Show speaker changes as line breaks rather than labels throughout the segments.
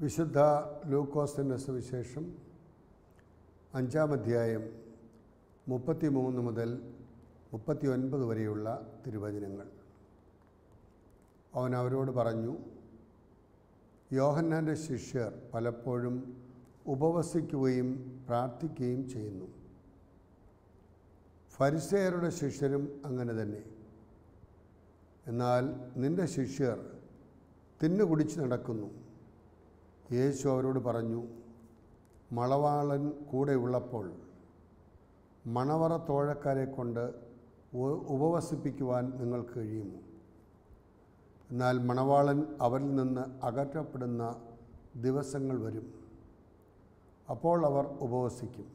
വിശുദ്ധ ലൂക്കോസിൻ്റെ സുവിശേഷം 5-ാം അധ്യായം 33 മുതൽ 39 വരെയുള്ള തിരുവചനങ്ങൾ. അവൻ അവരോട് പറഞ്ഞു, യോഹന്നാൻ്റെ ശിഷ്യർ പലപ്പോഴും ഉപവസിക്കുകയും പ്രാർത്ഥിക്കുകയും ചെയ്യുന്നു. ഫരിസേയരുടെ ശിഷ്യരും അങ്ങനെ തന്നെ. എന്നാൽ നിന്റെ ശിഷ്യർ തിന്നുകുടിച്ച് നടക്കുന്നു. യേശു അവരോട് പറഞ്ഞു, മണവാളൻ കൂടെയുള്ളപ്പോൾ മണവറ തോഴക്കാരെ കൊണ്ട് ഉപവസിപ്പിക്കുവാൻ നിങ്ങൾക്ക് കഴിയുമോ? എന്നാൽ മണവാളൻ അവരിൽ നിന്ന് അകറ്റപ്പെടുന്ന ദിവസങ്ങൾ വരും. അപ്പോൾ അവർ ഉപവസിക്കും.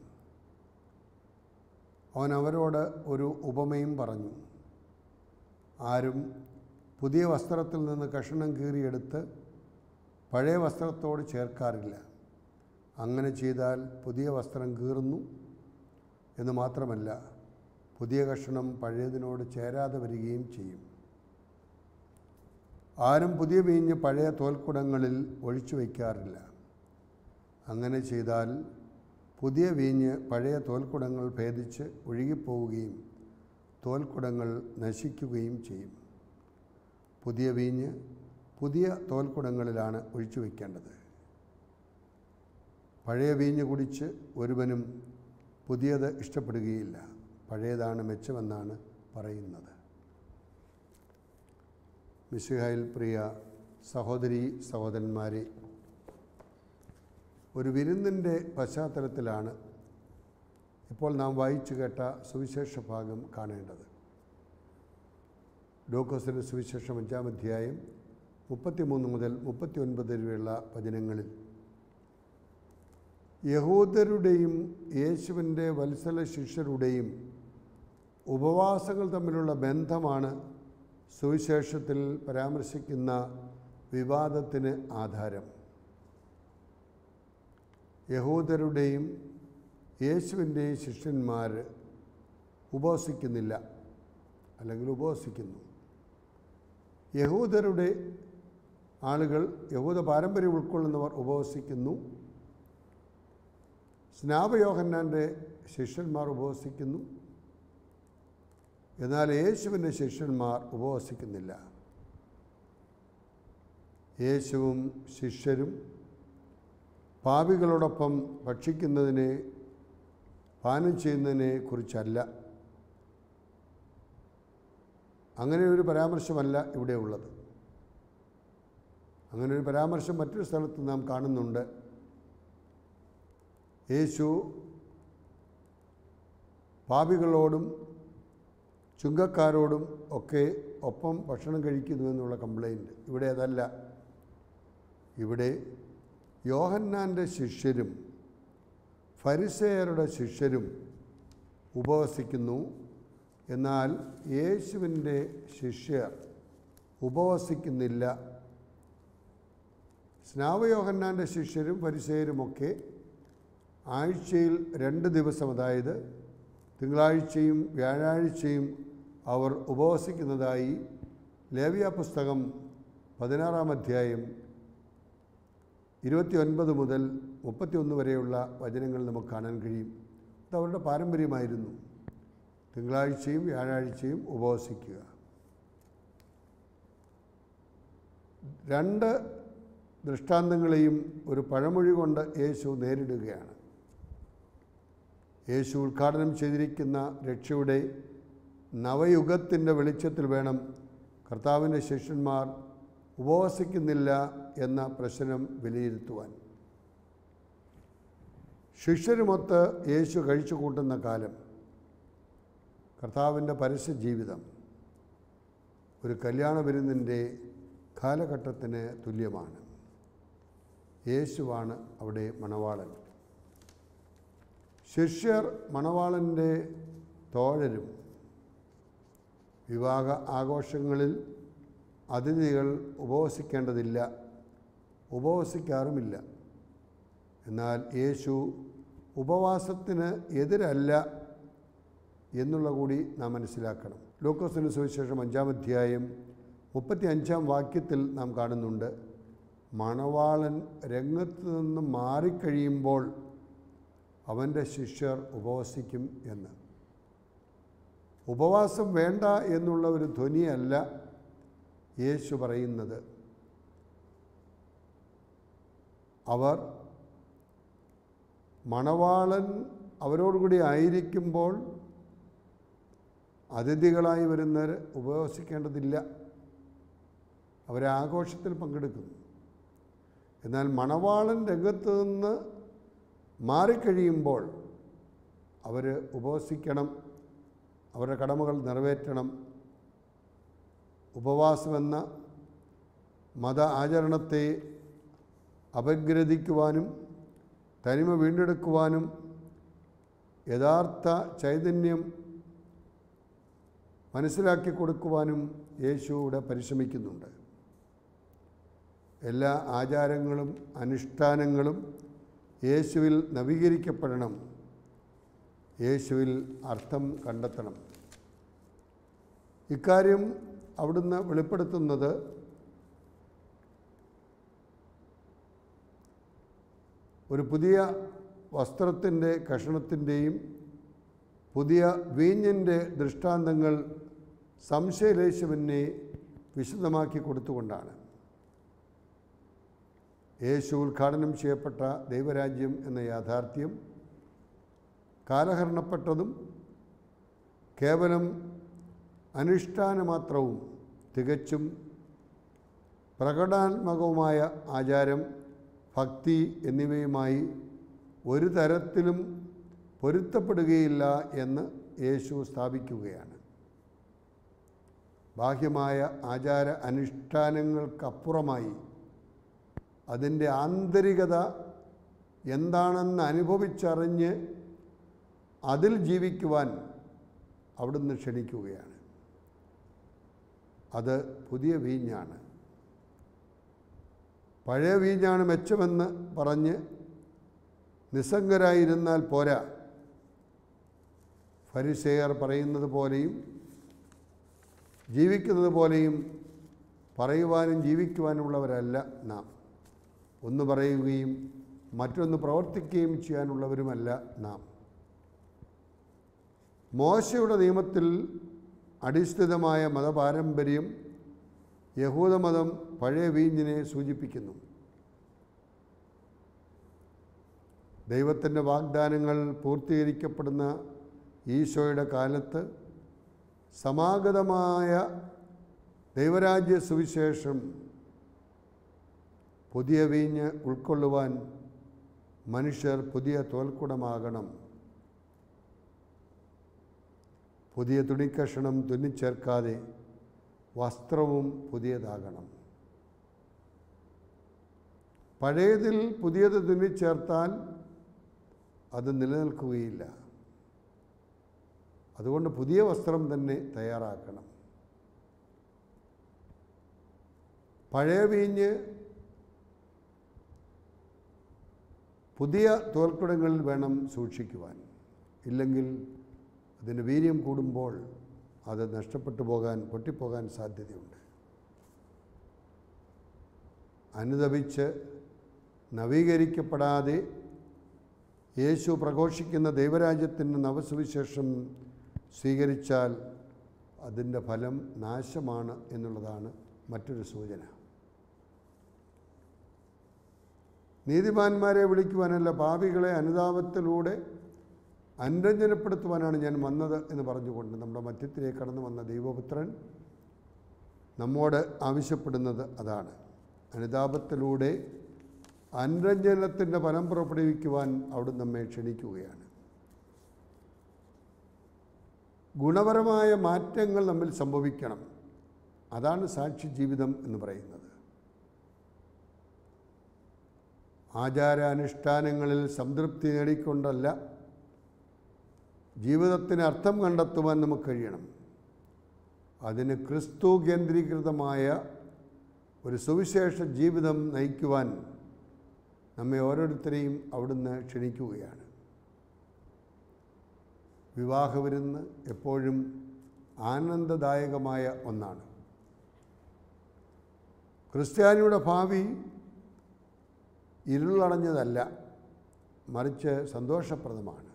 അവൻ അവരോട് ഒരു ഉപമയും പറഞ്ഞു. ആരും പുതിയ വസ്ത്രത്തിൽ നിന്ന് കഷണം കീറിയെടുത്ത് പഴയ വസ്ത്രത്തോട് ചേർക്കാറില്ല. അങ്ങനെ ചെയ്താൽ പുതിയ വസ്ത്രം കീറുന്നു എന്ന് മാത്രമല്ല, പുതിയ കഷണം പഴയതിനോട് ചേരാതെ വരികയും ചെയ്യും. ആരും പുതിയ വീഞ്ഞ് പഴയ തോൽക്കുടങ്ങളിൽ ഒഴിച്ചു വയ്ക്കാറില്ല. അങ്ങനെ ചെയ്താൽ പുതിയ വീഞ്ഞ് പഴയ തോൽക്കുടങ്ങൾ ഭേദിച്ച് ഒഴുകിപ്പോവുകയും തോൽക്കുടങ്ങൾ നശിക്കുകയും ചെയ്യും. പുതിയ വീഞ്ഞ് പുതിയ തോൽക്കുടങ്ങളിലാണ് ഒഴിച്ചു വയ്ക്കേണ്ടത്. പഴയ വീഞ്ഞ് കുടിച്ച് ഒരുവനും പുതിയത് ഇഷ്ടപ്പെടുകയില്ല. പഴയതാണ് മെച്ചമെന്നാണ് പറയുന്നത്. മിശിഹായിൽ പ്രിയ സഹോദരീ സഹോദരന്മാരെ, ഒരു വിരുന്നിൻ്റെ പശ്ചാത്തലത്തിലാണ് ഇപ്പോൾ നാം വായിച്ചു കേട്ട സുവിശേഷ ഭാഗം കാണേണ്ടത്. ലൂക്കോസിൻ്റെ സുവിശേഷം 5-ാം അധ്യായം 33 മുതൽ 39 വരെയുള്ള വചനങ്ങളിൽ യഹൂദരുടെയും യേശുവിൻ്റെ വത്സല ശിഷ്യരുടെയും ഉപവാസങ്ങൾ തമ്മിലുള്ള ബന്ധമാണ് സുവിശേഷത്തിൽ പരാമർശിക്കുന്ന വിവാദത്തിന് ആധാരം. യഹൂദരുടെയും യേശുവിൻ്റെയും ശിഷ്യന്മാർ ഉപവസിക്കുന്നില്ല, അല്ലെങ്കിൽ ഉപവസിക്കുന്നു. യഹൂദരുടെ ആളുകൾ, യഹൂദ പാരമ്പര്യം ഉൾക്കൊള്ളുന്നവർ ഉപവസിക്കുന്നു. സ്നാപയോഹന്നാൻ്റെ ശിഷ്യന്മാർ ഉപവസിക്കുന്നു. എന്നാൽ യേശുവിൻ്റെ ശിഷ്യന്മാർ ഉപവസിക്കുന്നില്ല. യേശുവും ശിഷ്യരും പാപികളോടൊപ്പം ഭക്ഷിക്കുന്നതിനെ, പാനം ചെയ്യുന്നതിനെ കുറിച്ചല്ല. അങ്ങനെ ഒരു പരാമർശമല്ല ഇവിടെ ഉള്ളത്. അങ്ങനെ ഒരു പരാമർശം മറ്റൊരു സ്ഥലത്ത് നാം കാണുന്നുണ്ട്. യേശു പാപികളോടും ചുങ്കക്കാരോടും ഒക്കെ ഒപ്പം ഭക്ഷണം കഴിക്കുന്നു എന്നുള്ള കംപ്ലൈൻറ്റ്. ഇവിടെ അതല്ല. ഇവിടെ യോഹന്നാൻ്റെ ശിഷ്യരും ഫരിസേയരുടെ ശിഷ്യരും ഉപവസിക്കുന്നു. എന്നാൽ യേശുവിൻ്റെ ശിഷ്യർ ഉപവസിക്കുന്നില്ല. സ്നാപയോഹന്നാൻ്റെ ശിഷ്യരും ഫരിസേയരുമൊക്കെ ആഴ്ചയിൽ 2 ദിവസം, അതായത് തിങ്കളാഴ്ചയും വ്യാഴാഴ്ചയും അവർ ഉപവസിക്കുന്നതായി ലേവ്യ പുസ്തകം 16-ാം അധ്യായം 29 മുതൽ 31 വരെയുള്ള വചനങ്ങൾ നമുക്ക് കാണാൻ കഴിയും. അത് അവരുടെ പാരമ്പര്യമായിരുന്നു. തിങ്കളാഴ്ചയും വ്യാഴാഴ്ചയും ഉപവസിക്കുക. 2 ദൃഷ്ടാന്തങ്ങളെയും ഒരു പഴമൊഴി കൊണ്ട് യേശു നേരിടുകയാണ്. യേശു ഉദ്ഘാടനം ചെയ്തിരിക്കുന്ന രക്ഷയുടെ നവയുഗത്തിൻ്റെ വെളിച്ചത്തിൽ വേണം കർത്താവിൻ്റെ ശിഷ്യന്മാർ ഉപവസിക്കുന്നില്ല എന്ന പ്രശ്നം വിലയിരുത്തുവാൻ. ശിഷ്യരുമൊത്ത് യേശു കഴിച്ചു കൂട്ടുന്ന കാലം, കർത്താവിൻ്റെ പരസ്യ ജീവിതം ഒരു കല്യാണ വിരുന്നിൻ്റെ കാലഘട്ടത്തിന് തുല്യമാണ്. യേശുവാണ് അവിടെ മണവാളൻ. ശിഷ്യർ മണവാളൻ്റെ തോഴരും. വിവാഹ ആഘോഷങ്ങളിൽ അതിഥികൾ ഉപവസിക്കേണ്ടതില്ല, ഉപവസിക്കാറുമില്ല. എന്നാൽ യേശു ഉപവാസത്തിന് എതിരല്ല എന്നുള്ള കൂടി നാം മനസ്സിലാക്കണം. ലൂക്കോസിന് സുവിശേഷം 5-ാം അധ്യായം 35-ാം വാക്യത്തിൽ നാം കാണുന്നുണ്ട്, മണവാളൻ രംഗത്ത് നിന്ന് മാറിക്കഴിയുമ്പോൾ അവൻ്റെ ശിഷ്യർ ഉപവസിക്കും എന്ന്. ഉപവാസം വേണ്ട എന്നുള്ള ഒരു ധ്വനിയല്ല യേശു പറയുന്നത്. അവർ മണവാളൻ അവരോടുകൂടി ആയിരിക്കുമ്പോൾ അതിഥികളായി വരുന്നവർ ഉപവസിക്കേണ്ടതില്ല, അവരെ ആഘോഷത്തിൽ പങ്കെടുക്കുന്നു. എന്നാൽ മണവാളൻ രംഗത്ത് നിന്ന് മാറിക്കഴിയുമ്പോൾ അവർ ഉപവസിക്കണം, അവരുടെ കടമകൾ നിറവേറ്റണം. ഉപവാസമെന്ന മത ആചരണത്തെ അപഗ്രഥിക്കുവാനും തനിമ വീണ്ടെടുക്കുവാനും യഥാർത്ഥ ചൈതന്യം മനസ്സിലാക്കി കൊടുക്കുവാനും യേശു ഇവിടെ പരിശ്രമിക്കുന്നുണ്ട്. എല്ലാ ആചാരങ്ങളും അനുഷ്ഠാനങ്ങളും യേശുവിൽ നവീകരിക്കപ്പെടണം, യേശുവിൽ അർത്ഥം കണ്ടെത്തണം. ഇക്കാര്യം അവിടുന്ന് വെളിപ്പെടുത്തുന്നത് ഒരു പുതിയ വസ്ത്രത്തിൻ്റെ കഷണത്തിൻ്റെയും പുതിയ വീഞ്ഞിൻ്റെ ദൃഷ്ടാന്തങ്ങൾ സംശയലേശമെന്നെ വിശദമാക്കി കൊടുത്തുകൊണ്ടാണ്. യേശു ഉദ്ഘാടനം ചെയ്യപ്പെട്ട ദൈവരാജ്യം എന്ന യാഥാർത്ഥ്യം കാലഹരണപ്പെട്ടതും കേവലം അനുഷ്ഠാനമാത്രവും തികച്ചും പ്രകടനാത്മകവുമായ ആചാരം, ഭക്തി എന്നിവയുമായി ഒരു തരത്തിലും പൊരുത്തപ്പെടുകയില്ല എന്ന് യേശു സ്ഥാപിക്കുകയാണ്. ബാഹ്യമായ ആചാര അനുഷ്ഠാനങ്ങൾക്കപ്പുറമായി അതിൻ്റെ ആന്തരികത എന്താണെന്ന് അനുഭവിച്ചറിഞ്ഞ് അതിൽ ജീവിക്കുവാൻ അവിടുന്ന് ക്ഷണിക്കുകയാണ്. അത് പുതിയ വീഞ്ഞാണ്. പഴയ വീഞ്ഞാണ് മെച്ചമെന്ന് പറഞ്ഞ് നിസ്സംഗരായിരുന്നാൽ പോരാ. ഫരിസേയർ പറയുന്നത് പോലെയും ജീവിക്കുന്നത് പോലെയും പറയുവാനും ജീവിക്കുവാനുമുള്ളവരല്ല നാം. ഒന്ന് പറയുകയും മറ്റൊന്ന് പ്രവർത്തിക്കുകയും ചെയ്യാനുള്ളവരുമല്ല നാം. മോശയുടെ നിയമത്തിൽ അടിസ്ഥിതമായ മതപാരമ്പര്യം യഹൂദമതം പഴയ വീഞ്ഞിനെ സൂചിപ്പിക്കുന്നു. ദൈവത്തിൻ്റെ വാഗ്ദാനങ്ങൾ പൂർത്തീകരിക്കപ്പെടുന്ന ഈശോയുടെ കാലത്ത് സമാഗതമായ ദൈവരാജ്യ സുവിശേഷം പുതിയ വീഞ്ഞ് ഉൾക്കൊള്ളുവാൻ മനുഷ്യർ പുതിയ തോൽക്കുടമാകണം. പുതിയ തുണിക്കഷണം തുന്നിച്ചേർക്കാതെ വസ്ത്രവും പുതിയതാകണം. പഴയതിൽ പുതിയത് തുന്നിച്ചേർത്താൽ അത് നിലനിൽക്കുകയില്ല. അതുകൊണ്ട് പുതിയ വസ്ത്രം തന്നെ തയ്യാറാക്കണം. പഴയ വീഞ്ഞ് പുതിയ തോൽക്കുടങ്ങളിൽ വേണം സൂക്ഷിക്കുവാൻ. ഇല്ലെങ്കിൽ അതിന് വീര്യം കൂടുമ്പോൾ അത് നഷ്ടപ്പെട്ടു പോകാൻ, പൊട്ടിപ്പോകാൻ സാധ്യതയുണ്ട്. അനുദപിച്ച് നവീകരിക്കപ്പെടാതെ യേശു പ്രഘോഷിക്കുന്ന ദൈവരാജ്യത്തിൻ്റെ നവസുവിശേഷം സ്വീകരിച്ചാൽ അതിൻ്റെ ഫലം നാശമാണ് എന്നുള്ളതാണ് മറ്റൊരു സൂചന. നീതിമാന്മാരെ വിളിക്കുവാനല്ല, പാപികളെ അനുതാപത്തിലൂടെ അനുരഞ്ജനപ്പെടുത്തുവാനാണ് ഞാൻ വന്നത് എന്ന് പറഞ്ഞുകൊണ്ട് നമ്മുടെ മധ്യത്തിലേക്ക് കടന്നു വന്ന ദൈവപുത്രൻ നമ്മോട് ആവശ്യപ്പെടുന്നത് അതാണ്. അനുതാപത്തിലൂടെ അനുരഞ്ജനത്തിൻ്റെ ഫലം പുറപ്പെടുവിക്കുവാൻ അവിടുന്ന് നമ്മെ ക്ഷണിക്കുകയാണ്. ഗുണപരമായ മാറ്റങ്ങൾ നമ്മിൽ സംഭവിക്കണം. അതാണ് സാക്ഷി ജീവിതം എന്ന് പറയുന്നത്. ആചാരാനുഷ്ഠാനങ്ങളിൽ സംതൃപ്തി നേടിക്കൊണ്ടല്ല ജീവിതത്തിന് അർത്ഥം കണ്ടെത്തുവാൻ നമുക്ക് കഴിയണം. അതിന് ക്രിസ്തു കേന്ദ്രീകൃതമായ ഒരു സുവിശേഷ ജീവിതം നയിക്കുവാൻ നമ്മെ ഓരോരുത്തരെയും അവിടുന്ന് ക്ഷണിക്കുകയാണ്. വിവാഹവിരുന്ന് എപ്പോഴും ആനന്ദദായകമായ ഒന്നാണ്. ക്രിസ്ത്യാനിയുടെ ഭാവി ഇരുളടഞ്ഞതല്ല, മറിച്ച് സന്തോഷപ്രദമാണ്.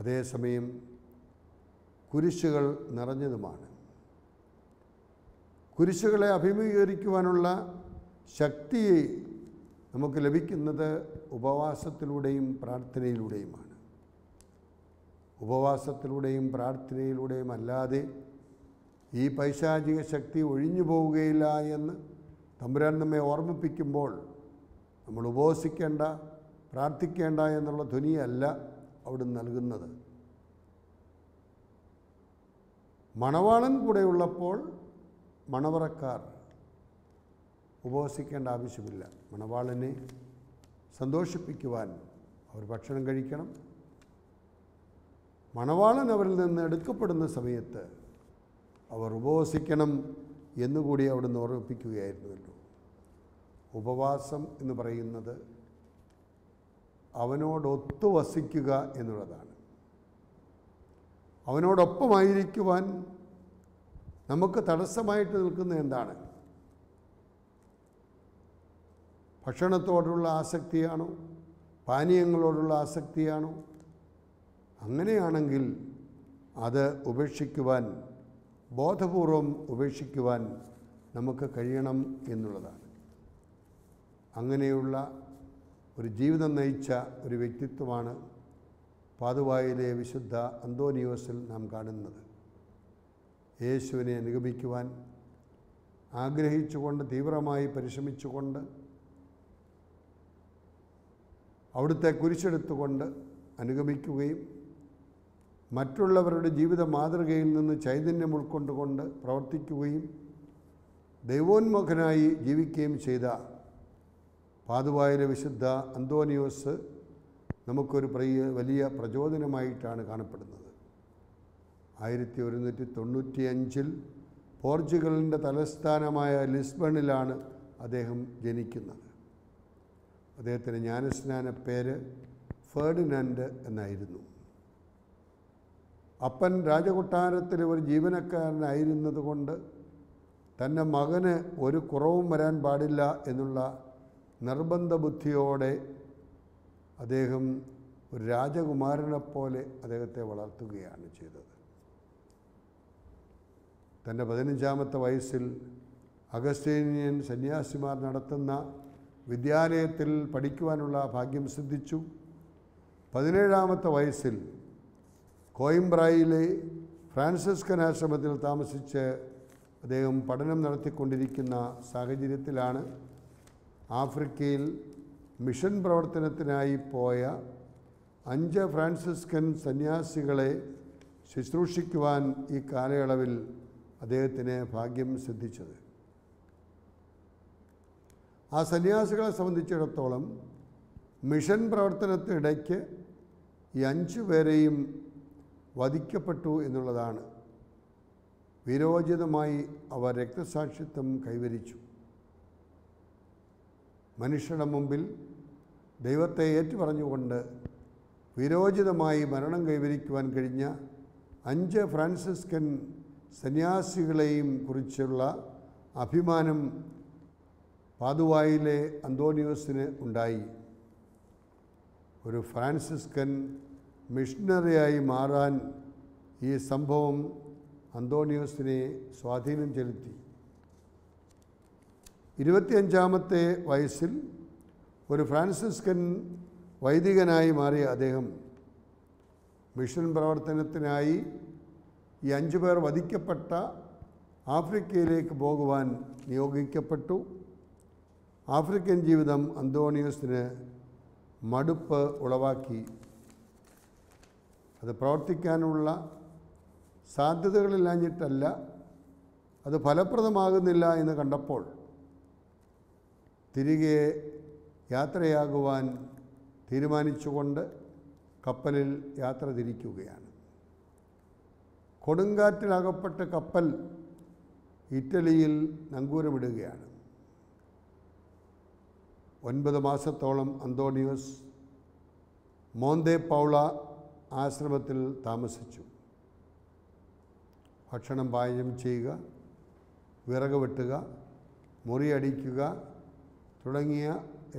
അതേസമയം കുരിശുകൾ നിറഞ്ഞതുമാണ്. കുരിശുകളെ അഭിമുഖീകരിക്കുവാനുള്ള ശക്തി നമുക്ക് ലഭിക്കുന്നത് ഉപവാസത്തിലൂടെയും പ്രാർത്ഥനയിലൂടെയുമാണ്. ഉപവാസത്തിലൂടെയും പ്രാർത്ഥനയിലൂടെയും അല്ലാതെ ഈ പൈശാചിക ശക്തി ഒഴിഞ്ഞു പോവുകയില്ല എന്ന് തമ്പുരാൻ നമ്മെ ഓർമ്മിപ്പിക്കുമ്പോൾ നമ്മൾ ഉപവസിക്കേണ്ട, പ്രാർത്ഥിക്കേണ്ട എന്നുള്ള ധ്വനിയല്ല അവിടുന്ന് നൽകുന്നത്. മണവാളൻ കൂടെയുള്ളപ്പോൾ മണവറക്കാർ ഉപവസിക്കേണ്ട ആവശ്യമില്ല. മണവാളനെ സന്തോഷിപ്പിക്കുവാൻ അവർ ഭക്ഷണം കഴിക്കണം. മണവാളൻ അവരിൽ നിന്ന് എടുക്കപ്പെടുന്ന സമയത്ത് അവർ ഉപവസിക്കണം എന്നുകൂടി അവിടുന്ന് ഓർമ്മിപ്പിക്കുകയായിരുന്നല്ലോ. ഉപവാസം എന്ന് പറയുന്നത് അവനോടൊത്തു വസിക്കുക എന്നുള്ളതാണ്. അവനോടൊപ്പമായിരിക്കുവാൻ നമുക്ക് തടസ്സമായിട്ട് നിൽക്കുന്നത് എന്താണ്? ഭക്ഷണത്തോടുള്ള ആസക്തിയാണോ? പാനീയങ്ങളോടുള്ള ആസക്തിയാണോ? അങ്ങനെയാണെങ്കിൽ അത് ഉപേക്ഷിക്കുവാൻ, ബോധപൂർവം ഉപേക്ഷിക്കുവാൻ നമുക്ക് കഴിയണം എന്നുള്ളതാണ്. അങ്ങനെയുള്ള ഒരു ജീവിതം നയിച്ച ഒരു വ്യക്തിത്വമാണ് പാതുവായിലെ വിശുദ്ധ അന്തോനിയോസിൽ നാം കാണുന്നത്. യേശുവിനെ അനുഗമിക്കുവാൻ ആഗ്രഹിച്ചുകൊണ്ട്, തീവ്രമായി പരിശ്രമിച്ചുകൊണ്ട്, അവിടുത്തെ കുരിശെടുത്തുകൊണ്ട് അനുഗമിക്കുകയും മറ്റുള്ളവരുടെ ജീവിത മാതൃകയിൽ നിന്ന് ചൈതന്യം ഉൾക്കൊണ്ടുകൊണ്ട് പ്രവർത്തിക്കുകയും ദൈവോന്മുഖനായി ജീവിക്കുകയും ചെയ്ത പാതുവായിലെ വിശുദ്ധ അന്തോനിയോസ് നമുക്കൊരു വലിയ പ്രചോദനമായിട്ടാണ് കാണപ്പെടുന്നത്. 1195 പോർച്ചുഗലിൻ്റെ തലസ്ഥാനമായ ലിസ്ബണിലാണ് അദ്ദേഹം ജനിക്കുന്നത്. അദ്ദേഹത്തിൻ്റെ ജ്ഞാനസ്നാന പേര് ഫെർഡിനാൻഡ് എന്നായിരുന്നു. അപ്പൻ രാജകൊട്ടാരത്തിലെ ഒരു ജീവനക്കാരനായിരുന്നത് കൊണ്ട് തൻ്റെ മകന് ഒരു കുറവും വരാൻ പാടില്ല എന്നുള്ള നിർബന്ധ ബുദ്ധിയോടെ അദ്ദേഹം ഒരു രാജകുമാരനെപ്പോലെ അദ്ദേഹത്തെ വളർത്തുകയാണ് ചെയ്തത്. തൻ്റെ 15-ാമത്തെ വയസ്സിൽ അഗസ്റ്റീനിയൻ സന്യാസിമാർ നടത്തുന്ന വിദ്യാലയത്തിൽ പഠിക്കുവാനുള്ള ഭാഗ്യം സിദ്ധിച്ചു. 17-ാമത്തെ വയസ്സിൽ കോയിംബ്രയിലെ ഫ്രാൻസിസ്കൻ ആശ്രമത്തിൽ താമസിച്ച് അദ്ദേഹം പഠനം നടത്തിക്കൊണ്ടിരിക്കുന്ന സാഹചര്യത്തിലാണ് ആഫ്രിക്കയിൽ മിഷൻ പ്രവർത്തനത്തിനായി പോയ 5 ഫ്രാൻസിസ്കൻ സന്യാസികളെ ശുശ്രൂഷിക്കുവാൻ ഈ കാലയളവിൽ അദ്ദേഹത്തിന് ഭാഗ്യം സിദ്ധിച്ചത്. ആ സന്യാസികളെ സംബന്ധിച്ചിടത്തോളം മിഷൻ പ്രവർത്തനത്തിനിടയ്ക്ക് ഈ 5 പേരെയും വധിക്കപ്പെട്ടു എന്നുള്ളതാണ്. വീരോചിതമായി അവർ രക്തസാക്ഷിത്വം കൈവരിച്ചു. മനുഷ്യരുടെ മുമ്പിൽ ദൈവത്തെ ഏറ്റുപറഞ്ഞുകൊണ്ട് വീരോചിതമായി മരണം കൈവരിക്കുവാൻ കഴിഞ്ഞ 5 ഫ്രാൻസിസ്കൻ സന്യാസികളെയും കുറിച്ചുള്ള അഭിമാനം പാതുവായിലെ അന്തോനിയോസിന് ഉണ്ടായി. ഒരു ഫ്രാൻസിസ്കൻ മിഷണറിയായി മാറാൻ ഈ സംഭവം അന്തോനിയോസിനെ സ്വാധീനം ചെലുത്തി. 25-ാമത്തെ വയസ്സിൽ ഒരു ഫ്രാൻസിസ്കൻ വൈദികനായി മാറിയ അദ്ദേഹം മിഷൻ പ്രവർത്തനത്തിനായി ഈ 5 പേർ വധിക്കപ്പെട്ട ആഫ്രിക്കയിലേക്ക് പോകുവാൻ നിയോഗിക്കപ്പെട്ടു. ആഫ്രിക്കൻ ജീവിതം അന്തോണിയോസിന് മടുപ്പ് ഉളവാക്കി. അത് പ്രവർത്തിക്കാനുള്ള സാധ്യതകളില്ലാഞ്ഞിട്ടല്ല, അത് ഫലപ്രദമാകുന്നില്ല എന്ന് കണ്ടപ്പോൾ തിരികെ യാത്രയാകുവാൻ തീരുമാനിച്ചുകൊണ്ട് കപ്പലിൽ യാത്ര തിരിക്കുകയാണ്. കൊടുങ്കാറ്റിലകപ്പെട്ട കപ്പൽ ഇറ്റലിയിൽ നങ്കൂരമിടുകയാണ്. 9 മാസത്തോളം അന്തോണിയോസ് മോന്തേ പൗള ആശ്രമത്തിൽ താമസിച്ചു. ഭക്ഷണം പാചകം ചെയ്യുക, വിറക് വെട്ടുക, മുറിയടിക്കുക തുടങ്ങിയ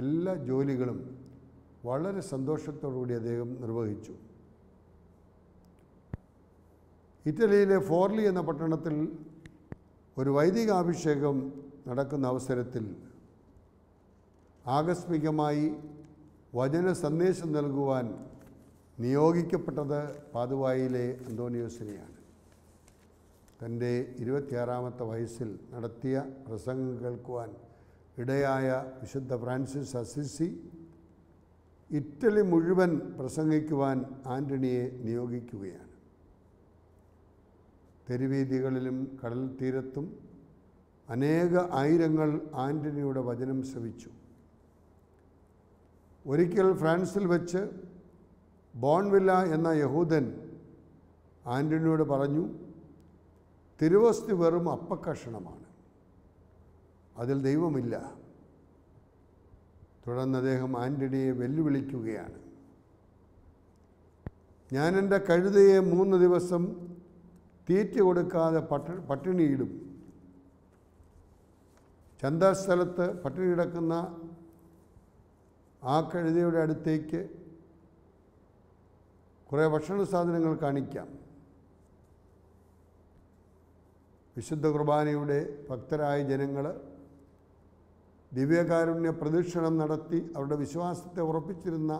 എല്ലാ ജോലികളും വളരെ സന്തോഷത്തോടുകൂടി അദ്ദേഹം നിർവഹിച്ചു. ഇറ്റലിയിലെ ഫോർലി എന്ന പട്ടണത്തിൽ ഒരു വൈദികാഭിഷേകം നടക്കുന്ന അവസരത്തിൽ ആകസ്മികമായി വചന സന്ദേശം നൽകുവാൻ നിയോഗിക്കപ്പെട്ടത് പാതുവായിലെ അന്തോണിയോസിനെയാണ്. തൻ്റെ 26-ാമത്തെ വയസ്സിൽ നടത്തിയ പ്രസംഗം കേൾക്കുവാൻ ഇടയായ വിശുദ്ധ ഫ്രാൻസിസ് അസിസി ഇറ്റലി മുഴുവൻ പ്രസംഗിക്കുവാൻ ആൻ്റണിയെ നിയോഗിക്കുകയാണ്. തെരുവീഥികളിലും കടൽ തീരത്തും അനേക ആയിരങ്ങൾ ആൻ്റണിയുടെ വചനം ശ്രവിച്ചു. ഒരിക്കൽ ഫ്രാൻസിൽ വെച്ച് ബോൺവില്ല എന്ന യഹൂദൻ ആൻ്റണിയോട് പറഞ്ഞു, തിരുവോസ്തി വെറും അപ്പക്കഷണമാണ്, അതിൽ ദൈവമില്ല. തുടർന്ന് അദ്ദേഹം ആൻ്റണിയെ വെല്ലുവിളിക്കുകയാണ്. ഞാൻ എൻ്റെ കഴുതയെ 3 ദിവസം തീറ്റ കൊടുക്കാതെ പട്ടിണിയിടും. ചന്തസ്ഥലത്ത് പട്ടിണി കിടക്കുന്ന ആ കഴുതയുടെ അടുത്തേക്ക് കുറേ ഭക്ഷണ സാധനങ്ങൾ കാണിക്കാം. വിശുദ്ധ കുർബാനയുടെ ഭക്തരായ ജനങ്ങൾ ദിവ്യകാരുണ്യ പ്രദക്ഷിണം നടത്തി അവരുടെ വിശ്വാസത്തെ ഉറപ്പിച്ചിരുന്ന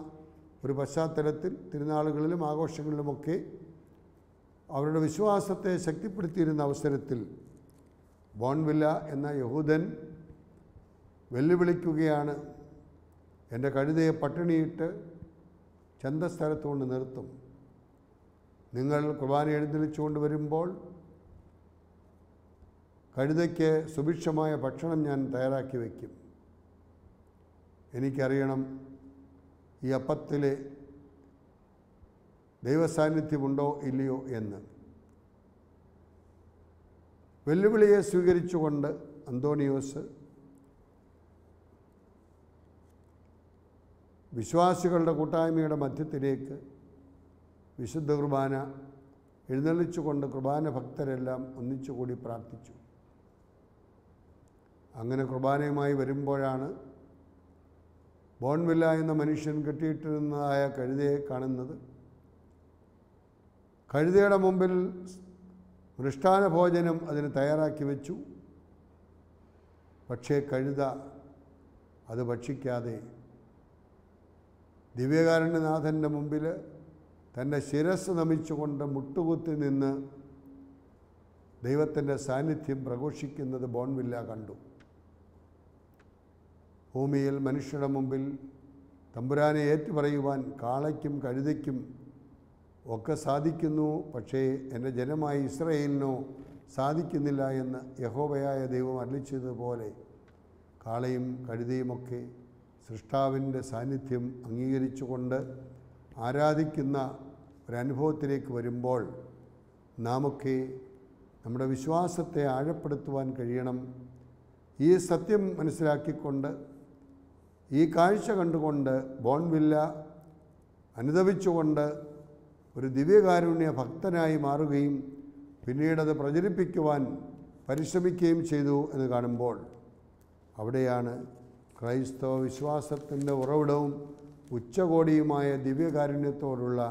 ഒരു പശ്ചാത്തലത്തിൽ തിരുനാളുകളിലും ആഘോഷങ്ങളിലുമൊക്കെ അവരുടെ വിശ്വാസത്തെ ശക്തിപ്പെടുത്തിയിരുന്ന അവസരത്തിൽ ബോൺവില്ല എന്ന യഹൂദൻ വെല്ലുവിളിക്കുകയാണ്, എൻ്റെ കഴുതയെ പട്ടിണിയിട്ട് ചന്തസ്ഥലത്ത് കൊണ്ട് നിർത്തും. നിങ്ങൾ കുർബാന എഴുന്നള്ളിച്ചുകൊണ്ട് വരുമ്പോൾ കഴുതയ്ക്ക് സുഭിക്ഷമായ ഭക്ഷണം ഞാൻ തയ്യാറാക്കി വയ്ക്കും. എനിക്കറിയണം ഈ അപ്പത്തിലെ ദൈവസാന്നിധ്യമുണ്ടോ ഇല്ലയോ എന്ന്. വെല്ലുവിളിയെ സ്വീകരിച്ചുകൊണ്ട് അന്തോണിയോസ് വിശ്വാസികളുടെ കൂട്ടായ്മയുടെ മധ്യത്തിലേക്ക് വിശുദ്ധ കുർബാന എഴുന്നള്ളിച്ചുകൊണ്ട് കുർബാന ഭക്തരെല്ലാം ഒന്നിച്ചുകൂടി പ്രാർത്ഥിച്ചു. അങ്ങനെ കുർബാനയുമായി വരുമ്പോഴാണ് ബോൺവില്ല എന്ന മനുഷ്യൻ കെട്ടിയിട്ടിരുന്നതായ കഴുതയെ കാണുന്നത്. കഴുതയുടെ മുമ്പിൽ മൃഷ്ടാന ഭോജനം അതിന് തയ്യാറാക്കി വെച്ചു. പക്ഷേ കഴുത അത് ഭക്ഷിക്കാതെ ദിവ്യകാരുണ്യനാഥൻ്റെ മുമ്പിൽ തൻ്റെ ശിരസ് നമിച്ചുകൊണ്ട് മുട്ടുകുത്തി നിന്ന് ദൈവത്തിൻ്റെ സാന്നിധ്യം പ്രഘോഷിക്കുന്നത് ബോൺവില്ല കണ്ടു. ഭൂമിയിൽ മനുഷ്യരുടെ മുമ്പിൽ തമ്പുരാനെ ഏറ്റുപറയുവാൻ കാളയ്ക്കും കഴുതയ്ക്കും ഒക്കെ സാധിക്കുന്നു, പക്ഷേ എൻ്റെ ജനമായ ഇസ്രായേലിനോ സാധിക്കുന്നില്ല എന്ന് യഹോവയായ ദൈവം അരുളിച്ചതുപോലെ കാളയും കഴുതയുമൊക്കെ സൃഷ്ടാവിൻ്റെ സാന്നിധ്യം അംഗീകരിച്ചുകൊണ്ട് ആരാധിക്കുന്ന ഒരനുഭവത്തിലേക്ക് വരുമ്പോൾ നാമൊക്കെ നമ്മുടെ വിശ്വാസത്തെ ആഴപ്പെടുത്തുവാൻ കഴിയണം. ഈ സത്യം മനസ്സിലാക്കിക്കൊണ്ട് ഈ കാഴ്ച കണ്ടുകൊണ്ട് ബോൺവില്ല അനുദപിച്ചുകൊണ്ട് ഒരു ദിവ്യകാരുണ്യ ഭക്തനായി മാറുകയും പിന്നീടത് പ്രചരിപ്പിക്കുവാൻ പരിശ്രമിക്കുകയും ചെയ്തു എന്ന് കാണുമ്പോൾ അവിടെയാണ് ക്രൈസ്തവ വിശ്വാസത്തിൻ്റെ ഉറവിടവും ഉച്ചകോടിയുമായ ദിവ്യകാരുണ്യത്തോടുള്ള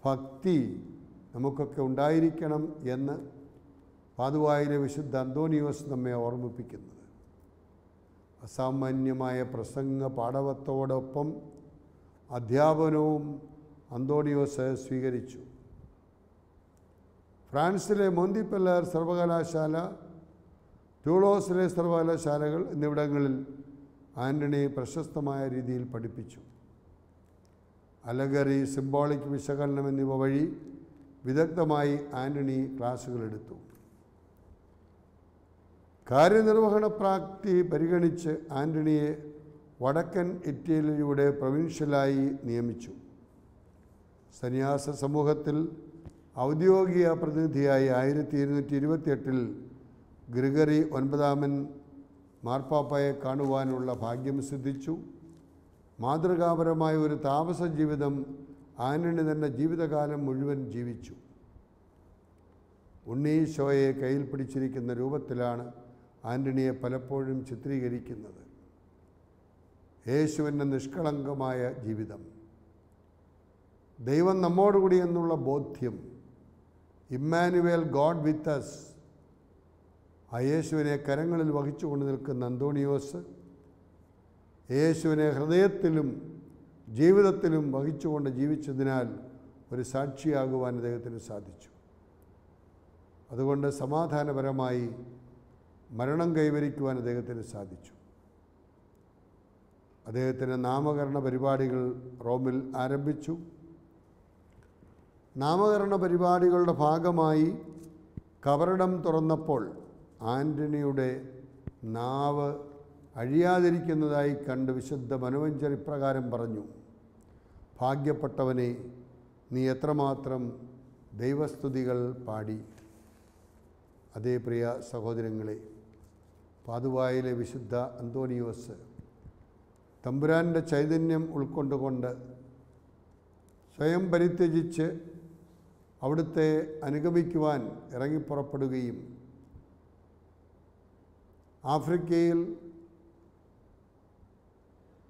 ഭക്തി നമുക്കൊക്കെ ഉണ്ടായിരിക്കണം എന്ന് പാതുവായിലെ വിശുദ്ധ അന്തോണിയോസ് നമ്മെ ഓർമ്മിപ്പിക്കുന്നത്. അസാമാന്യമായ പ്രസംഗ പാടവത്തോടൊപ്പം അധ്യാപനവും അന്തോണിയോസ് സ്വീകരിച്ചു. ഫ്രാൻസിലെ മോന്തിപ്പെല്ലാർ സർവകലാശാല, ട്യൂളോസിലെ സർവകലാശാലകൾ എന്നിവിടങ്ങളിൽ ആൻ്റണി പ്രശസ്തമായ രീതിയിൽ പഠിപ്പിച്ചു. അലഗറി, സിംബോളിക് വിശകലനം എന്നിവ വഴി വിദഗ്ധമായി ആൻ്റണി ക്ലാസുകളെടുത്തു. കാര്യനിർവഹണ പ്രാപ്തി പരിഗണിച്ച് ആൻ്റണിയെ വടക്കൻ ഇറ്റലിയുടെ പ്രൊവിൻഷ്യലായി നിയമിച്ചു. സന്യാസ സമൂഹത്തിൽ ഔദ്യോഗിക പ്രതിനിധിയായി 1228 ഗ്രിഗറി 9 മാർപ്പാപ്പയെ കാണുവാനുള്ള ഭാഗ്യം സിദ്ധിച്ചു. മാതൃകാപരമായ ഒരു താമസ ജീവിതം ആന്റണി തൻ്റെ ജീവിതകാലം മുഴുവൻ ജീവിച്ചു. ഉണ്ണീശോയെ കയ്യിൽ പിടിച്ചിരിക്കുന്ന രൂപത്തിലാണ് ആന്റണിയെ പലപ്പോഴും ചിത്രീകരിക്കുന്നത്. യേശുവിൻ്റെ നിഷ്കളങ്കമായ ജീവിതം, ദൈവം നമ്മോടുകൂടി എന്നുള്ള ബോധ്യം, ഇമ്മാനുവേൽ ഗോഡ് വിത്ത് അസ്, ആ യേശുവിനെ കരങ്ങളിൽ വഹിച്ചുകൊണ്ട് നിൽക്കുന്ന അന്തോണിയോസ് യേശുവിനെ ഹൃദയത്തിലും ജീവിതത്തിലും വഹിച്ചുകൊണ്ട് ജീവിച്ചതിനാൽ ഒരു സാക്ഷിയാകുവാൻ അദ്ദേഹത്തിന് സാധിച്ചു. അതുകൊണ്ട് സമാധാനപരമായി മരണം കൈവരിക്കുവാൻ അദ്ദേഹത്തിന് സാധിച്ചു. അദ്ദേഹത്തിൻ്റെ നാമകരണ പരിപാടികൾ റോമിൽ ആരംഭിച്ചു. നാമകരണ പരിപാടികളുടെ ഭാഗമായി കബറിടം തുറന്നപ്പോൾ ആന്റണിയുടെ നാവ് അഴിയാതിരിക്കുന്നതായി കണ്ട് വിശുദ്ധ മനോവഞ്ചർ ഇപ്രകാരം പറഞ്ഞു: ഭാഗ്യപ്പെട്ടവനെ, നീ എത്രമാത്രം ദൈവസ്തുതികൾ പാടി. അതേ പ്രിയ സഹോദരങ്ങളെ, പാതുവായിലെ വിശുദ്ധ അന്തോണിയോസ് തമ്പുരാൻ്റെ ചൈതന്യം ഉൾക്കൊണ്ടുകൊണ്ട് സ്വയം പരിത്യജിച്ച് അവിടുത്തെ അനുഗമിക്കുവാൻ ഇറങ്ങിപ്പുറപ്പെടുകയും ആഫ്രിക്കയിൽ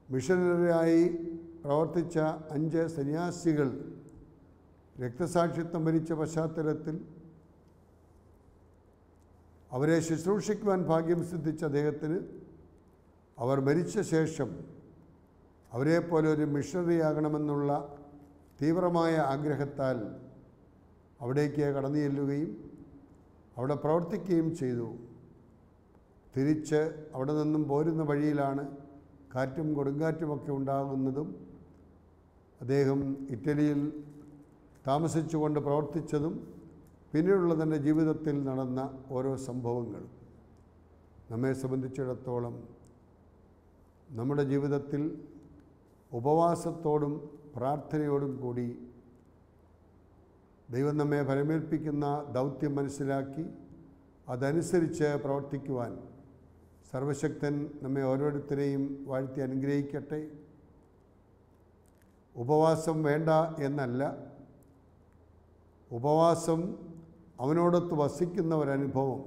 മിഷനറിയായി പ്രവർത്തിച്ച 5 സന്യാസികൾ രക്തസാക്ഷിത്വം വരിച്ച പശ്ചാത്തലത്തിൽ അവരെ ശുശ്രൂഷിക്കുവാൻ ഭാഗ്യം സിദ്ധിച്ച അദ്ദേഹത്തിന് അവർ മരിച്ച ശേഷം അവരെപ്പോലെ ഒരു മിഷണറിയാകണമെന്നുള്ള തീവ്രമായ ആഗ്രഹത്താൽ അവിടേക്ക് കടന്നു ചെല്ലുകയും അവിടെ പ്രവർത്തിക്കുകയും ചെയ്തു. തിരിച്ച് അവിടെ നിന്നും പോരുന്ന വഴിയിലാണ് കാറ്റും കൊടുങ്കാറ്റുമൊക്കെ ഉണ്ടാകുന്നതും അദ്ദേഹം ഇറ്റലിയിൽ താമസിച്ചുകൊണ്ട് പ്രവർത്തിച്ചതും പിന്നീടുള്ള തൻ്റെ ജീവിതത്തിൽ നടന്ന ഓരോ സംഭവങ്ങളും നമ്മെ സംബന്ധിച്ചിടത്തോളം നമ്മുടെ ജീവിതത്തിൽ ഉപവാസത്തോടും പ്രാർത്ഥനയോടും കൂടി ദൈവം നമ്മെ ഫലമേൽപ്പിക്കുന്ന ദൗത്യം മനസ്സിലാക്കി അതനുസരിച്ച് പ്രവർത്തിക്കുവാൻ സർവശക്തൻ നമ്മെ ഓരോരുത്തരെയും വാഴ്ത്തി അനുഗ്രഹിക്കട്ടെ. ഉപവാസം വേണ്ട എന്നല്ല, ഉപവാസം അവനോടൊത്ത് വസിക്കുന്ന ഒരനുഭവം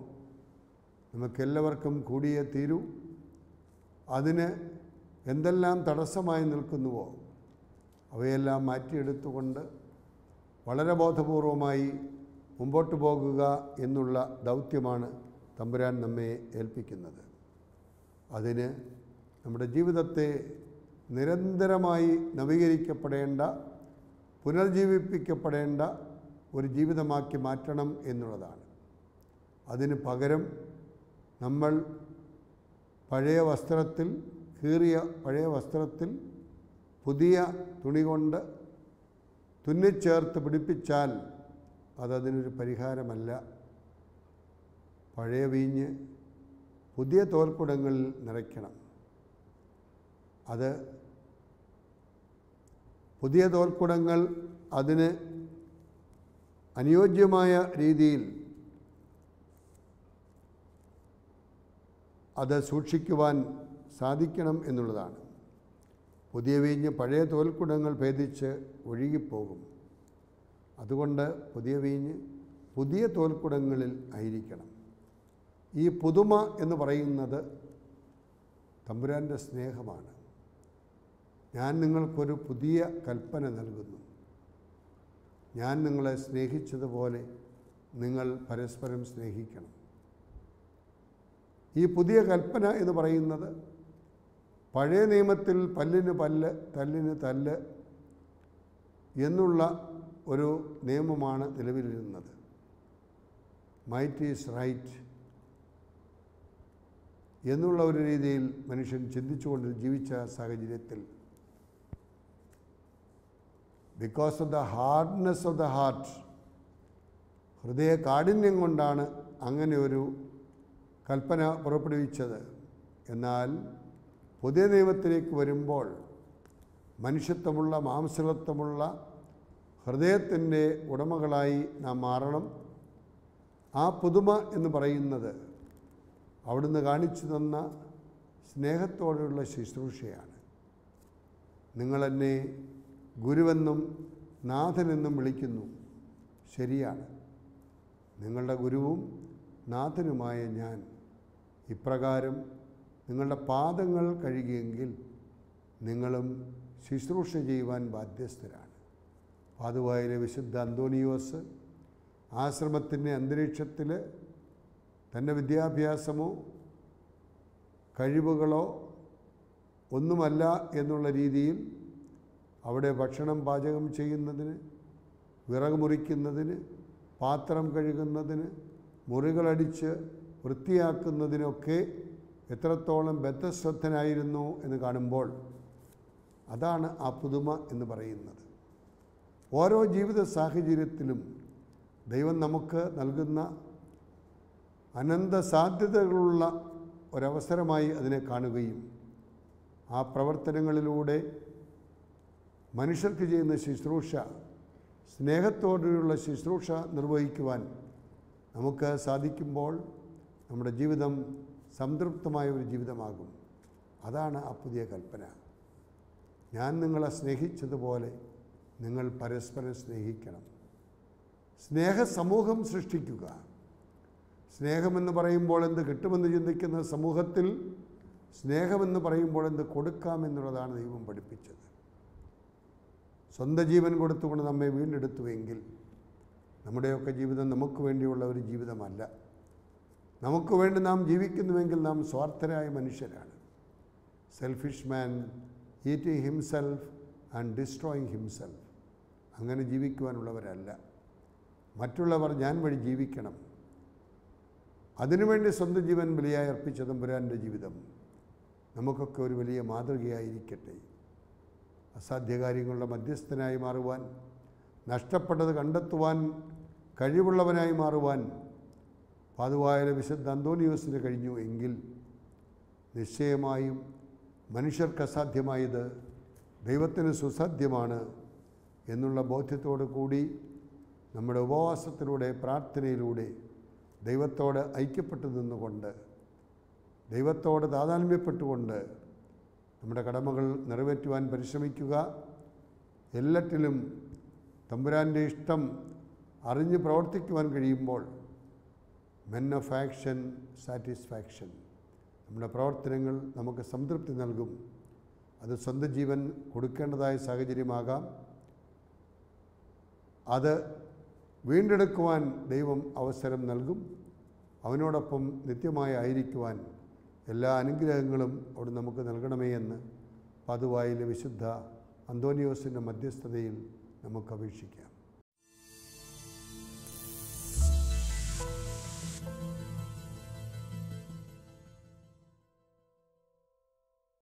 നമുക്കെല്ലാവർക്കും കൂടിയേ തീരൂ. അതിന് എന്തെല്ലാം തടസ്സമായി നിൽക്കുന്നുവോ അവയെല്ലാം മാറ്റിയെടുത്തുകൊണ്ട് വളരെ ബോധപൂർവമായി മുമ്പോട്ട് പോകുക എന്നുള്ള ദൗത്യമാണ് തമ്പുരാൻ നമ്മെ ഏൽപ്പിക്കുന്നത്. അതിന് നമ്മുടെ ജീവിതത്തെ നിരന്തരമായി നവീകരിക്കപ്പെടേണ്ട, പുനർജീവിപ്പിക്കപ്പെടേണ്ട ഒരു ജീവിതമാക്കി മാറ്റണം എന്നുള്ളതാണ്. അതിന് പകരം നമ്മൾ പഴയ വസ്ത്രത്തിൽ, കീറിയ പഴയ വസ്ത്രത്തിൽ പുതിയ തുണി കൊണ്ട് തുന്നിച്ചേർത്ത് പിടിപ്പിച്ചാൽ അതതിനൊരു പരിഹാരമല്ല. പഴയ വീഞ്ഞ് പുതിയ തോൽക്കുടങ്ങളിൽ നിറയ്ക്കണം. അത് പുതിയ തോൽക്കുടങ്ങൾ അതിന് അനുയോജ്യമായ രീതിയിൽ അത് സൂക്ഷിക്കുവാൻ സാധിക്കണം എന്നുള്ളതാണ്. പുതിയ വീഞ്ഞ് പഴയ തോൽക്കുടങ്ങൾ ഭേദിച്ച് ഒഴുകിപ്പോകും. അതുകൊണ്ട് പുതിയ വീഞ്ഞ് പുതിയ തോൽക്കുടങ്ങളിൽ ആയിരിക്കണം. ഈ പുതുമ എന്ന് പറയുന്നത് തമ്പുരാൻ്റെ സ്നേഹമാണ്. ഞാൻ നിങ്ങൾക്കൊരു പുതിയ കൽപ്പന നൽകുന്നു, ഞാൻ നിങ്ങളെ സ്നേഹിച്ചതുപോലെ നിങ്ങൾ പരസ്പരം സ്നേഹിക്കണം. ഈ പുതിയ കൽപ്പന എന്ന് പറയുന്നത് പഴയ നിയമത്തിൽ പല്ലിന് പല്ല് തല്ലിന് തല്ല് എന്നുള്ള ഒരു നിയമമാണ് നിലവിലിരുന്നത്. മൈറ്റ് ഈസ് റൈറ്റ് എന്നുള്ള ഒരു രീതിയിൽ മനുഷ്യൻ ചിന്തിച്ചുകൊണ്ട് ജീവിച്ച സാഹചര്യത്തിൽ because of the hardness of the heart, ഹൃദയ കാഠിന്യം കൊണ്ടാണ് അങ്ങനെ ഒരു കൽപ്പന പുറപ്പെടുവിച്ചത്. എന്നാൽ പുതിയ നിയമത്തിലേക്ക് വരുമ്പോൾ മനുഷ്യത്വമുള്ള, മാംസളത്വമുള്ള ഹൃദയത്തിൻ്റെ ഉടമകളായി നാം മാറണം. ആ പുതുമ എന്ന് പറയുന്നത് അവിടുന്ന് കാണിച്ചു തന്ന സ്നേഹത്തോടുള്ള ശുശ്രൂഷയാണ്. നിങ്ങളെന്നെ ഗുരുവെന്നും നാഥനെന്നും വിളിക്കുന്നു. ശരിയാണ്. നിങ്ങളുടെ ഗുരുവും നാഥനുമായ ഞാൻ ഇപ്രകാരം നിങ്ങളുടെ പാദങ്ങൾ കഴുകിയെങ്കിൽ നിങ്ങളും ശുശ്രൂഷ ചെയ്യുവാൻ ബാധ്യസ്ഥരാണ്. പാതുവായിലെ വിശുദ്ധ അന്തോണിയോസ് ആശ്രമത്തിൻ്റെ അന്തരീക്ഷത്തിൽ തൻ്റെ വിദ്യാഭ്യാസമോ കഴിവുകളോ ഒന്നുമല്ല എന്നുള്ള രീതിയിൽ അവിടെ ഭക്ഷണം പാചകം ചെയ്യുന്നതിന്, വിറക് മുറിക്കുന്നതിന്, പാത്രം കഴുകുന്നതിന്, മുറികളടിച്ച് വൃത്തിയാക്കുന്നതിനൊക്കെ എത്രത്തോളം ബദ്ധശ്രദ്ധനായിരുന്നു എന്ന് കാണുമ്പോൾ അതാണ് ആ പുതുമ എന്ന് പറയുന്നത്. ഓരോ ജീവിത സാഹചര്യത്തിലും ദൈവം നമുക്ക് നൽകുന്ന അനന്ത സാധ്യതകളുള്ള ഒരവസരമായി അതിനെ കാണുകയും ആ പ്രവർത്തനങ്ങളിലൂടെ മനുഷ്യർക്ക് ചെയ്യുന്ന ശുശ്രൂഷ, സ്നേഹത്തോടെയുള്ള ശുശ്രൂഷ നിർവഹിക്കുവാൻ നമുക്ക് സാധിക്കുമ്പോൾ നമ്മുടെ ജീവിതം സംതൃപ്തമായ ഒരു ജീവിതമാകും. അതാണ് ആ പുതിയ കൽപ്പന. ഞാൻ നിങ്ങളെ സ്നേഹിച്ചതുപോലെ നിങ്ങൾ പരസ്പരം സ്നേഹിക്കണം. സ്നേഹസമൂഹം സൃഷ്ടിക്കുക. സ്നേഹമെന്ന് പറയുമ്പോൾ എന്ത് കിട്ടുമെന്ന് ചിന്തിക്കുന്ന സമൂഹത്തിൽ സ്നേഹമെന്ന് പറയുമ്പോൾ എന്ത് കൊടുക്കാമെന്നുള്ളതാണ് ദൈവം പഠിപ്പിച്ചത്. സ്വന്തം ജീവൻ കൊടുത്തുകൊണ്ട് നമ്മെ വീണ്ടെടുത്തുവെങ്കിൽ നമ്മുടെയൊക്കെ ജീവിതം നമുക്ക് വേണ്ടിയുള്ള ഒരു ജീവിതമല്ല. നമുക്ക് വേണ്ടി നാം ജീവിക്കുന്നുവെങ്കിൽ നാം സ്വാർത്ഥരായ മനുഷ്യരാണ്. Selfish man eating himself and destroying himself. അങ്ങനെ ജീവിക്കുവാനുള്ളവരല്ല. മറ്റുള്ളവർ ഞാൻ വഴി ജീവിക്കണം. അതിനുവേണ്ടി സ്വന്തം ജീവൻ ബലിയായി അർപ്പിച്ച തമ്പുരാൻ്റെ ജീവിതം നമുക്കൊക്കെ ഒരു വലിയ മാതൃകയായിരിക്കട്ടെ. അസാധ്യകാര്യങ്ങളുടെ മധ്യസ്ഥനായി മാറുവാൻ, നഷ്ടപ്പെട്ടത് കണ്ടെത്തുവാൻ കഴിവുള്ളവനായി മാറുവാൻ പാതുവായ വിശുദ്ധ അന്തോണിയോസിന് കഴിഞ്ഞു എങ്കിൽ നിശ്ചയമായും മനുഷ്യർക്ക് അസാധ്യമായത് ദൈവത്തിന് സുസാധ്യമാണ് എന്നുള്ള ബോധ്യത്തോടു കൂടി നമ്മുടെ ഉപവാസത്തിലൂടെ, പ്രാർത്ഥനയിലൂടെ ദൈവത്തോട് ഐക്യപ്പെട്ടു നിന്നുകൊണ്ട്, ദൈവത്തോട് താതാത്മ്യപ്പെട്ടുകൊണ്ട് നമ്മുടെ കടമകൾ നിറവേറ്റുവാൻ പരിശ്രമിക്കുക. എല്ലാറ്റിലും തമ്പുരാൻ്റെ ഇഷ്ടം അറിഞ്ഞ് പ്രവർത്തിക്കുവാൻ കഴിയുമ്പോൾ മെൻ ഓഫ് ആക്ഷൻ സാറ്റിസ്ഫാക്ഷൻ. നമ്മുടെ പ്രവർത്തനങ്ങൾ നമുക്ക് സംതൃപ്തി നൽകും. അത് സ്വന്തം ജീവൻ കൊടുക്കേണ്ടതായ സാഹചര്യമാകാം. അത് വീണ്ടെടുക്കുവാൻ ദൈവം അവസരം നൽകും. അവനോടൊപ്പം നിത്യമായി ആയിരിക്കുവാൻ എല്ലാ അനുഗ്രഹങ്ങളും അവിടെ നമുക്ക് നൽകണമേ എന്ന് പാതുവായിലെ വിശുദ്ധ അന്തോണിയോസിൻ്റെ മധ്യസ്ഥതയിൽ നമുക്ക് അപേക്ഷിക്കാം.